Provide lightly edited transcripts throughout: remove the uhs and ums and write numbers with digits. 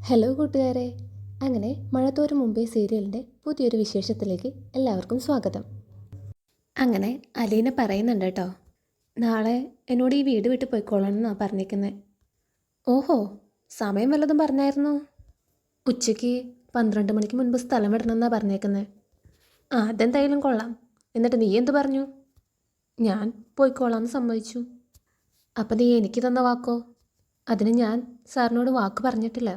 Hello കൂട്ടുകാരെ. അങ്ങനെ മഴത്തോരും മുമ്പേ സീരിയലിൻ്റെ പുതിയൊരു വിശേഷത്തിലേക്ക് എല്ലാവർക്കും സ്വാഗതം. അങ്ങനെ അലീന പറയുന്നുണ്ട് കേട്ടോ, നാളെ എന്നോട് ഈ വീട് വിട്ട് പോയിക്കോളണം എന്നാണ് പറഞ്ഞേക്കുന്നത്. ഓഹോ, സമയം വല്ലതും പറഞ്ഞായിരുന്നോ? ഉച്ചയ്ക്ക് 12 മണിക്ക് മുൻപ് സ്ഥലം വിടണമെന്നാണ് പറഞ്ഞേക്കുന്നത്. അതെന്തായാലും കൊള്ളാം. എന്നിട്ട് നീ എന്തു പറഞ്ഞു? ഞാൻ പോയിക്കോളാം എന്ന് സമ്മതിച്ചു. അപ്പം നീ എനിക്ക് തന്ന വാക്കോ? അതിന് ഞാൻ സാറിനോട് വാക്ക് പറഞ്ഞിട്ടില്ല.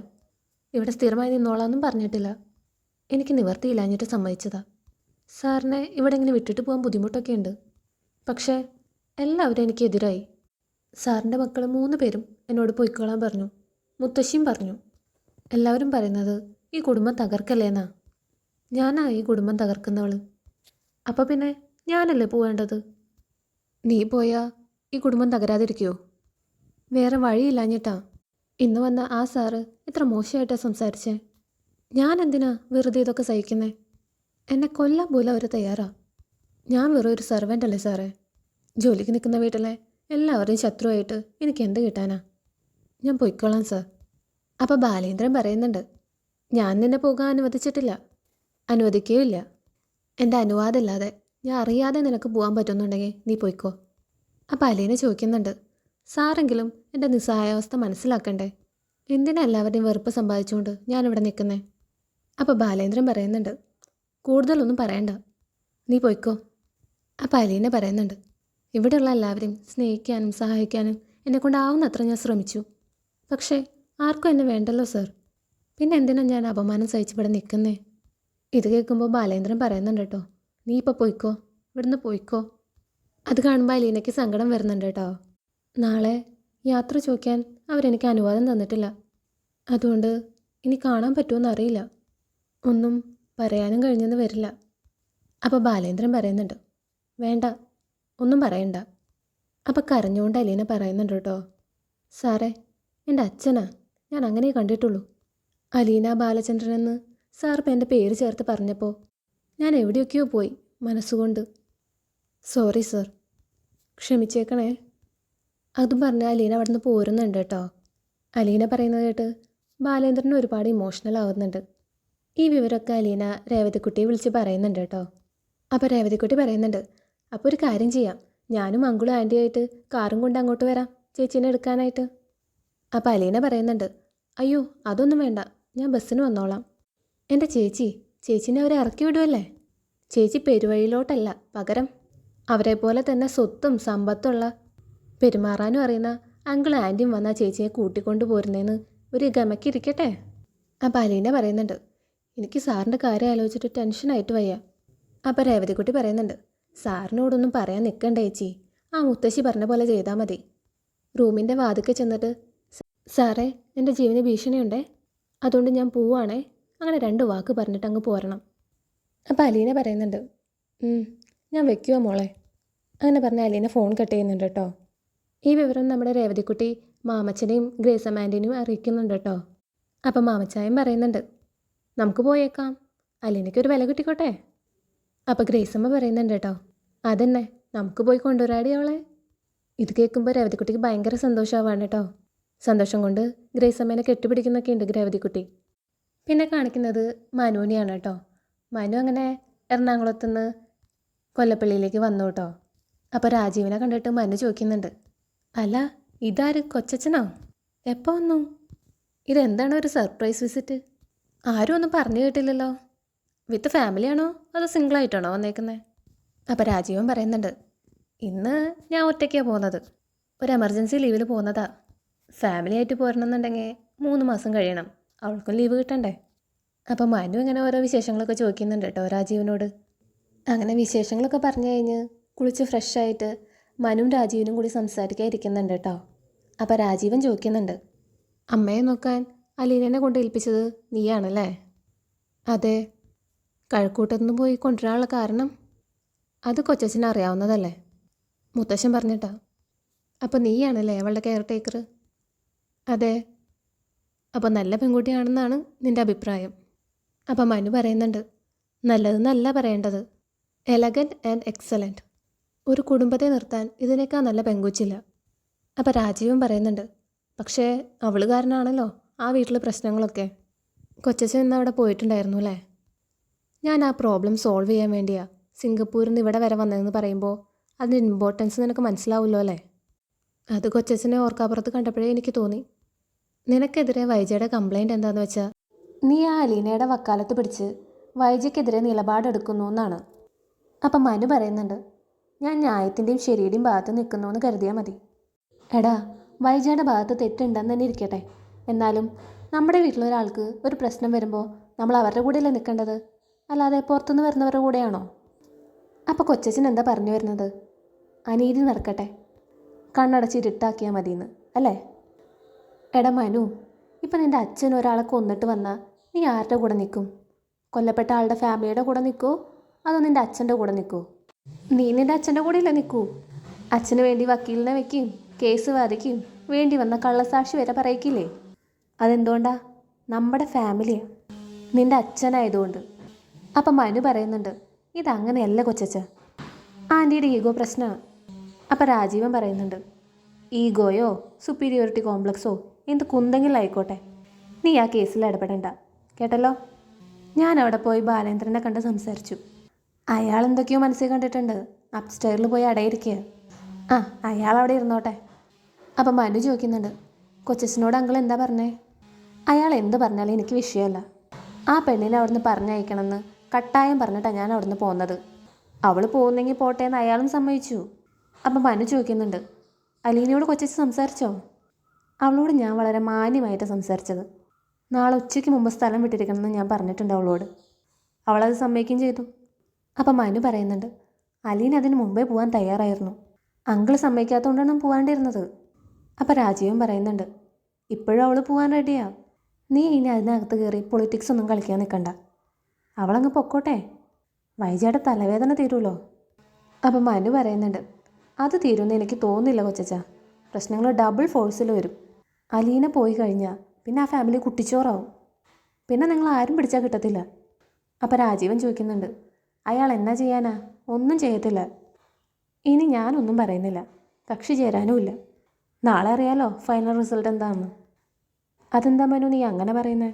ഇവിടെ സ്ഥിരമായി നിന്നോളാന്നും പറഞ്ഞിട്ടില്ല. എനിക്ക് നിവർത്തിയില്ലാഞ്ഞിട്ട് സമ്മതിച്ചതാ. സാറിനെ ഇവിടെ ഇങ്ങനെ വിട്ടിട്ട് പോകാൻ ബുദ്ധിമുട്ടൊക്കെ ഉണ്ട്. പക്ഷേ എല്ലാവരും എനിക്കെതിരായി. സാറിൻ്റെ മക്കൾ 3 പേരും എന്നോട് പോയിക്കോളാൻ പറഞ്ഞു. മുത്തശ്ശിയും പറഞ്ഞു. എല്ലാവരും പറയുന്നത് ഈ കുടുംബം തകർക്കല്ലേന്നാ. ഞാനാ ഈ കുടുംബം തകർക്കുന്നവൾ. അപ്പോൾ പിന്നെ ഞാനല്ലേ പോവേണ്ടത്? നീ പോയാൽ ഈ കുടുംബം തകരാതിരിക്കുമോ? വേറെ വഴിയില്ലാഞ്ഞിട്ടാ ഇന്ന് വന്ന ആ സാറ് ഇത്ര മോശമായിട്ടാണ് സംസാരിച്ചേ. ഞാൻ എന്തിനാ വെറുതെ ഇതൊക്കെ സഹിക്കുന്നേ? എന്നെ കൊല്ലാൻ പോലും അവർ തയ്യാറാ. ഞാൻ വെറും ഒരു സെർവൻ്റ് അല്ലേ സാറേ? ജോലിക്ക് നിൽക്കുന്ന വീട്ടിലെ എല്ലാവരെയും ശത്രുവായിട്ട് എനിക്ക് എന്ത് കിട്ടാനാ? ഞാൻ പൊയ്ക്കോളാം സാർ. അപ്പോൾ ബാലേന്ദ്രൻ പറയുന്നുണ്ട്, ഞാൻ നിന്നെ പോകാൻ അനുവദിച്ചിട്ടില്ല, അനുവദിക്കുകയില്ല. എൻ്റെ അനുവാദമില്ലാതെ ഞാൻ അറിയാതെ നിനക്ക് പോകാൻ പറ്റുന്നുണ്ടെങ്കിൽ നീ പോയിക്കോ. അപ്പോൾ അലീന ചോദിക്കുന്നുണ്ട്, സാറെങ്കിലും എൻ്റെ നിസ്സഹായാവസ്ഥ മനസ്സിലാക്കണ്ടേ? എന്തിനാ എല്ലാവരുടെയും വെറുപ്പ് സമ്പാദിച്ചുകൊണ്ട് ഞാനിവിടെ നിൽക്കുന്നേ? അപ്പോൾ ബാലേന്ദ്രൻ പറയുന്നുണ്ട്, കൂടുതലൊന്നും പറയണ്ട, നീ പോയിക്കോ. അപ്പോൾ അലീന പറയുന്നുണ്ട്, ഇവിടെയുള്ള എല്ലാവരെയും സ്നേഹിക്കാനും സഹായിക്കാനും എന്നെക്കൊണ്ടാവുന്നത്ര ഞാൻ ശ്രമിച്ചു. പക്ഷേ ആർക്കും എന്നെ വേണ്ടല്ലോ സാർ. പിന്നെ എന്തിനാ ഞാൻ അപമാനം സഹിച്ചിവിടെ നിൽക്കുന്നേ? ഇത് കേൾക്കുമ്പോൾ ബാലേന്ദ്രൻ പറയുന്നുണ്ട് കേട്ടോ, നീ ഇപ്പോൾ പോയിക്കോ, ഇവിടുന്ന് പോയിക്കോ. അത് കാണുമ്പോൾ അലീനയ്ക്ക് സങ്കടം വരുന്നുണ്ട് കേട്ടോ. നാളെ യാത്ര ചോദിക്കാൻ അവരെനിക്ക് അനുവാദം തന്നിട്ടില്ല. അതുകൊണ്ട് ഇനി കാണാൻ പറ്റുമെന്ന് അറിയില്ല. ഒന്നും പറയാനും കഴിഞ്ഞെന്ന് വരില്ല. അപ്പോൾ ബാലേന്ദ്രൻ പറയുന്നുണ്ട്, വേണ്ട, ഒന്നും പറയണ്ട. അപ്പോൾ കരഞ്ഞുകൊണ്ട് അലീന പറയുന്നുണ്ട് കേട്ടോ, സാറേ, എൻ്റെ അച്ഛനാ, ഞാൻ അങ്ങനെ കണ്ടിട്ടുള്ളൂ. അലീന ബാലചന്ദ്രൻ എന്ന് സാർ ഇപ്പം എൻ്റെ പേര് ചേർത്ത് പറഞ്ഞപ്പോൾ ഞാൻ എവിടെയൊക്കെയോ പോയി മനസ്സുകൊണ്ട്. സോറി സാർ, ക്ഷമിച്ചേക്കണേ. അതും പറഞ്ഞ് അലീന അവിടെ നിന്ന് പോരുന്നുണ്ട് കേട്ടോ. അലീന പറയുന്നത് കേട്ട് ബാലേന്ദ്രന് ഒരുപാട് ഇമോഷണൽ ആവുന്നുണ്ട്. ഈ വിവരമൊക്കെ അലീന രേവതിക്കുട്ടിയെ വിളിച്ച് പറയുന്നുണ്ട് കേട്ടോ. അപ്പോൾ രേവതിക്കുട്ടി പറയുന്നുണ്ട്, അപ്പോൾ ഒരു കാര്യം ചെയ്യാം, ഞാനും അങ്കിളും ആൻറ്റിയായിട്ട് കാറും കൊണ്ട് അങ്ങോട്ട് വരാം ചേച്ചീനെ എടുക്കാനായിട്ട്. അപ്പോൾ അലീന പറയുന്നുണ്ട്, അയ്യോ അതൊന്നും വേണ്ട, ഞാൻ ബസ്സിന് വന്നോളാം. എൻ്റെ ചേച്ചീനെ അവരെ ഇറക്കി വിടുമല്ലേ? ചേച്ചി പെരുവഴിയിലോട്ടല്ല, പകരം അവരെ പോലെ തന്നെ സ്വത്തും സമ്പത്തുള്ള, പെരുമാറാനും അറിയുന്ന അങ്കിളും ആൻറ്റിയും വന്നാൽ ചേച്ചിയെ കൂട്ടിക്കൊണ്ട് പോരുന്നതെന്ന് ഒരു ഗമക്കിരിക്കട്ടെ. അപ്പോൾ അലീന പറയുന്നുണ്ട്, എനിക്ക് സാറിൻ്റെ കാര്യം ആലോചിച്ചിട്ട് ടെൻഷനായിട്ട് വയ്യ. അപ്പോൾ രേവതിക്കുട്ടി പറയുന്നുണ്ട്, സാറിനോടൊന്നും പറയാൻ നിൽക്കണ്ട ചേച്ചി, ആ മുത്തശ്ശി പറഞ്ഞ പോലെ ചെയ്താൽ മതി. റൂമിൻ്റെ വാതിൽക്ക് ചെന്നിട്ട്, സാറേ എൻ്റെ ജീവന് ഭീഷണിയുണ്ടേ, അതുകൊണ്ട് ഞാൻ പോവുകയാണേ, അങ്ങനെ 2 വാക്ക് പറഞ്ഞിട്ട് അങ്ങ് പോരണം. അപ്പോൾ അലീന പറയുന്നുണ്ട്, ഞാൻ വെക്കുമോ മോളെ? അങ്ങനെ പറഞ്ഞ അലീന ഫോൺ കട്ട് ചെയ്യുന്നുണ്ട് കേട്ടോ. ഈ വിവരം നമ്മുടെ രേവതിക്കുട്ടി മാമച്ചനെയും ഗ്രേസമാൻറ്റിനെയും അറിയിക്കുന്നുണ്ട് കേട്ടോ. അപ്പം മാമച്ചായും പറയുന്നുണ്ട്, നമുക്ക് പോയേക്കാം, അലീനയ്ക്കൊരു വില കിട്ടിക്കോട്ടെ. അപ്പോൾ ഗ്രേസമ്മ പറയുന്നുണ്ട് കേട്ടോ, അതന്നെ, നമുക്ക് പോയി കൊണ്ടുവരാടി അവളെ. ഇത് കേൾക്കുമ്പോൾ രേവതിക്കുട്ടിക്ക് ഭയങ്കര സന്തോഷമാവാണ് കേട്ടോ. സന്തോഷം കൊണ്ട് ഗ്രേസമ്മേനെ കെട്ടിപ്പിടിക്കുന്നൊക്കെ ഉണ്ട് രേവതിക്കുട്ടി. പിന്നെ കാണിക്കുന്നത് മനുവിനെയാണ് കേട്ടോ. മനു അങ്ങനെ എറണാകുളത്തുനിന്ന് കൊല്ലപ്പള്ളിയിലേക്ക് വന്നു കേട്ടോ. അപ്പോൾ രാജീവിനെ കണ്ടിട്ട് മനു ചോദിക്കുന്നുണ്ട്, അല്ല ഇതാര്, കൊച്ചച്ഛനോ? എപ്പോൾ വന്നു? ഇതെന്താണ് ഒരു സർപ്രൈസ് വിസിറ്റ്? ആരും ഒന്നും പറഞ്ഞു കേട്ടില്ലല്ലോ. വിത്ത് ഫാമിലിയാണോ അതോ സിംഗിളായിട്ടാണോ വന്നേക്കുന്നത്? അപ്പോൾ രാജീവൻ പറയുന്നുണ്ട്, ഇന്ന് ഞാൻ ഒറ്റയ്ക്കാണ് പോകുന്നത്, ഒരു എമർജൻസി ലീവിൽ പോകുന്നതാ. ഫാമിലി ആയിട്ട് പോരണമെന്നുണ്ടെങ്കിൽ 3 മാസം കഴിയണം, അവൾക്കും ലീവ് കിട്ടണ്ടേ. അപ്പോൾ മനു ഇങ്ങനെ ഓരോ വിശേഷങ്ങളൊക്കെ ചോദിക്കുന്നുണ്ട് കേട്ടോ രാജീവിനോട്. അങ്ങനെ വിശേഷങ്ങളൊക്കെ പറഞ്ഞു കഴിഞ്ഞ് കുളിച്ച് ഫ്രഷായിട്ട് മനുവും രാജീവനും കൂടി സംസാരിക്കാൻ ഇരിക്കുന്നുണ്ട് കേട്ടോ. അപ്പോൾ രാജീവൻ ചോദിക്കുന്നുണ്ട്, അമ്മയെ നോക്കാൻ അലീനനെ കൊണ്ട് ഏൽപ്പിച്ചത് നീയാണല്ലേ? അതെ. കഴക്കൂട്ടത്തുനിന്ന് പോയി കൊണ്ടുവരാനുള്ള കാരണം? അത് കൊച്ചച്ഛനെ അറിയാവുന്നതല്ലേ, മുത്തശ്ശൻ പറഞ്ഞിട്ടാ. അപ്പോൾ നീയാണല്ലേ അവളുടെ കെയർ ടേക്കർ? അതെ. അപ്പോൾ നല്ല പെൺകുട്ടിയാണെന്നാണ് നിൻ്റെ അഭിപ്രായം? അപ്പോൾ മനു പറയുന്നുണ്ട്, നല്ലതെന്നല്ല പറയേണ്ടത്, എലഗൻറ്റ് ആൻഡ് എക്സലൻറ്റ്. ഒരു കുടുംബത്തെ നിർത്താൻ ഇതിനേക്കാൾ നല്ല പെങ്കൊച്ചില്ല. അപ്പോൾ രാജീവൻ പറയുന്നുണ്ട്, പക്ഷേ അവൾ കാരനാണല്ലോ ആ വീട്ടിലെ പ്രശ്നങ്ങളൊക്കെ? കൊച്ചച്ഛൻ ഇന്ന് അവിടെ പോയിട്ടുണ്ടായിരുന്നു അല്ലേ? ഞാൻ ആ പ്രോബ്ലം സോൾവ് ചെയ്യാൻ വേണ്ടിയാ സിംഗപ്പൂരിൽ നിന്ന് ഇവിടെ വരെ വന്നതെന്ന് പറയുമ്പോൾ അതിൻ്റെ ഇമ്പോർട്ടൻസ് നിനക്ക് മനസ്സിലാവുമല്ലോ അല്ലേ? അത് കൊച്ചച്ഛനെ ഓർക്കാപ്പുറത്ത് കണ്ടപ്പോഴേ എനിക്ക് തോന്നി. നിനക്കെതിരെ വൈജയുടെ കംപ്ലൈൻറ്റ് എന്താണെന്ന് വെച്ചാൽ നീ ആ അലീനയുടെ വക്കാലത്ത് പിടിച്ച് വൈജയ്ക്കെതിരെ നിലപാടെടുക്കുന്നു എന്നാണ്. അപ്പം മനു പറയുന്നുണ്ട്, ഞാൻ ന്യായത്തിൻ്റെയും ശരിയുടെയും ഭാഗത്ത് നിൽക്കുന്നു എന്ന് കരുതിയാൽ മതി. എടാ, വൈജയുടെ ഭാഗത്ത് തെറ്റുണ്ടെന്ന് തന്നെ ഇരിക്കട്ടെ, എന്നാലും നമ്മുടെ വീട്ടിലൊരാൾക്ക് ഒരു പ്രശ്നം വരുമ്പോൾ നമ്മൾ അവരുടെ കൂടെയല്ലേ നിൽക്കേണ്ടത്, അല്ലാതെ പുറത്തുനിന്ന് വരുന്നവരുടെ കൂടെയാണോ? അപ്പോൾ കൊച്ചച്ഛൻ എന്താ പറഞ്ഞു വരുന്നത്? അനീതി നടക്കട്ടെ, കണ്ണടച്ച് ഇരുട്ടാക്കിയാൽ മതിയെന്ന് അല്ലേ? എടാ മനു, ഇപ്പം നിൻ്റെ അച്ഛൻ ഒരാളെ കൊന്നിട്ട് വന്നാൽ നീ ആരുടെ കൂടെ നിൽക്കും? കൊല്ലപ്പെട്ട ആളുടെ ഫാമിലിയുടെ കൂടെ നിൽക്കുമോ അതോ നിൻ്റെ അച്ഛൻ്റെ കൂടെ നിൽക്കുമോ? നീ നിൻ്റെ അച്ഛൻ്റെ കൂടെയല്ലേ നിൽക്കൂ. അച്ഛന് വേണ്ടി വക്കീലിനെ വെക്കും, കേസ് വാദിക്കും, വേണ്ടി വന്ന കള്ളസാക്ഷി വരെ പറയിക്കില്ലേ? അതെന്തുകൊണ്ടാ? നമ്മുടെ ഫാമിലിയാണ്, നിൻ്റെ അച്ഛനായതുകൊണ്ട്. അപ്പം മനു പറയുന്നുണ്ട്, ഇതങ്ങനെയല്ല കൊച്ചച്ഛ, ആൻറ്റിയുടെ ഈഗോ പ്രശ്നമാണ്. അപ്പം രാജീവൻ പറയുന്നുണ്ട്, ഈഗോയോ സുപ്പീരിയോറിറ്റി കോംപ്ലക്സോ എന്ത് കുന്തെങ്കിലും ആയിക്കോട്ടെ, നീ ആ കേസിൽ ഇടപെടണ്ട, കേട്ടല്ലോ? ഞാൻ അവിടെ പോയി ബാലേന്ദ്രനെ കണ്ട് സംസാരിച്ചു. അയാൾ എന്തൊക്കെയോ മനസ്സിൽ കണ്ടിട്ടുണ്ട്. അപ്സ്റ്റെയറിൽ പോയി അടയിരിക്കുക. ആ, അയാൾ അവിടെ ഇരുന്നോട്ടെ. അപ്പം മനു ചോദിക്കുന്നുണ്ട്, കൊച്ചച്ഛനോട് അങ്കിൾ എന്താ പറഞ്ഞേ? അയാൾ എന്ത് പറഞ്ഞാലും എനിക്ക് വിഷയമല്ല. ആ പെണ്ണിനെ അവിടുന്ന് പറഞ്ഞയക്കണമെന്ന് കട്ടായം പറഞ്ഞിട്ടാണ് ഞാൻ അവിടുന്ന് പോകുന്നത്. അവൾ പോകുന്നെങ്കിൽ പോട്ടെ എന്ന് അയാളും സമ്മതിച്ചു. അപ്പം മനു ചോദിക്കുന്നുണ്ട്, അലീനയോട് കൊച്ചച്ഛൻ സംസാരിച്ചോ? അവളോട് ഞാൻ വളരെ മാന്യമായിട്ട് സംസാരിച്ചത്. നാളെ ഉച്ചയ്ക്ക് മുമ്പ് സ്ഥലം വിട്ടിരിക്കണമെന്ന് ഞാൻ പറഞ്ഞിട്ടുണ്ട് അവളോട്. അവളത് സമ്മതിക്കുകയും ചെയ്തു. അപ്പം മനു പറയുന്നുണ്ട്, അലീന അതിന് മുമ്പേ പോകാൻ തയ്യാറായിരുന്നു, അങ്കിൾ സമ്മതിക്കാത്തതുകൊണ്ടാണ് പോകാണ്ടിരുന്നത്. അപ്പം രാജീവൻ പറയുന്നുണ്ട്, ഇപ്പോഴും അവൾ പോകാൻ റെഡിയാ. നീ ഇനി അതിനകത്ത് കയറി പൊളിറ്റിക്സ് ഒന്നും കളിക്കാൻ നിൽക്കണ്ട, അവളങ്ങ് പൊക്കോട്ടെ, വൈജയുടെ തലവേദന തീരുമല്ലോ. അപ്പം മനു പറയുന്നുണ്ട്, അത് തീരുമെന്ന് എനിക്ക് തോന്നുന്നില്ല കൊച്ചച്ച, പ്രശ്നങ്ങൾ ഡബിൾ ഫോഴ്സിൽ വരും. അലീന പോയി കഴിഞ്ഞാൽ പിന്നെ ആ ഫാമിലി കുട്ടിച്ചോറാവും, പിന്നെ നിങ്ങൾ ആരും പിടിച്ചാൽ കിട്ടത്തില്ല. അപ്പം രാജീവൻ ചോദിക്കുന്നുണ്ട്, അയാൾ എന്നാ ചെയ്യാനാ? ഒന്നും ചെയ്യത്തില്ല. ഇനി ഞാനൊന്നും പറയുന്നില്ല, കക്ഷി ചേരാനുമില്ല. നാളെ അറിയാലോ ഫൈനൽ റിസൾട്ട് എന്താണെന്ന്. അതെന്താ മനു നീ അങ്ങനെ പറയുന്നത്?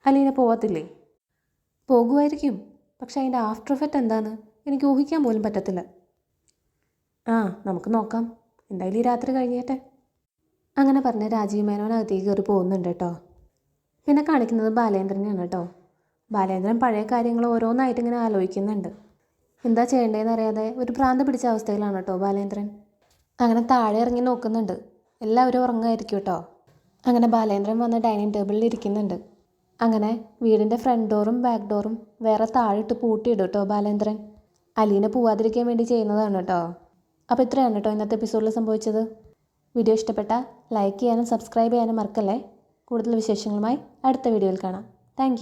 അലീന പോവത്തില്ലേ? പോകുമായിരിക്കും, പക്ഷെ അതിൻ്റെ ആഫ്റ്റർ എഫക്റ്റ് എന്താണെന്ന് എനിക്ക് ഊഹിക്കാൻ പോലും പറ്റത്തില്ല. ആ, നമുക്ക് നോക്കാം, എന്തായാലും ഈ രാത്രി കഴിഞ്ഞേട്ടെ. അങ്ങനെ പറഞ്ഞ് രാജീവ് മേനോൻ അകത്തേക്ക് കയറി പോകുന്നുണ്ട് കേട്ടോ. പിന്നെ കാണിക്കുന്നത് ബാലേന്ദ്രനെയാണ് കേട്ടോ. ബാലേന്ദ്രൻ പഴയ കാര്യങ്ങൾ ഓരോന്നായിട്ട് ഇങ്ങനെ ആലോചിക്കുന്നുണ്ട്. എന്താ ചെയ്യേണ്ടതെന്ന് അറിയാതെ ഒരു ഭ്രാന്ത് പിടിച്ച അവസ്ഥയിലാണ് കേട്ടോ ബാലേന്ദ്രൻ. അങ്ങനെ താഴെ ഇറങ്ങി നോക്കുന്നുണ്ട്, എല്ലാവരും ഉറങ്ങുമായിരിക്കും കേട്ടോ. അങ്ങനെ ബാലേന്ദ്രൻ വന്ന് ഡൈനിങ് ടേബിളിൽ ഇരിക്കുന്നുണ്ട്. അങ്ങനെ വീടിൻ്റെ ഫ്രണ്ട് ഡോറും ബാക്ക് ഡോറും വേറെ താഴിട്ട് പൂട്ടിയിടും കേട്ടോ ബാലേന്ദ്രൻ. അലീന പോവാതിരിക്കാൻ വേണ്ടി ചെയ്യുന്നതാണ് കേട്ടോ. അപ്പോൾ ഇത്രയാണ് കേട്ടോ ഇന്നത്തെ എപ്പിസോഡിൽ സംഭവിച്ചത്. വീഡിയോ ഇഷ്ടപ്പെട്ടാൽ ലൈക്ക് ചെയ്യാനും സബ്സ്ക്രൈബ് ചെയ്യാനും മറക്കല്ലേ. കൂടുതൽ വിശേഷങ്ങളുമായി അടുത്ത വീഡിയോയിൽ കാണാം. താങ്ക്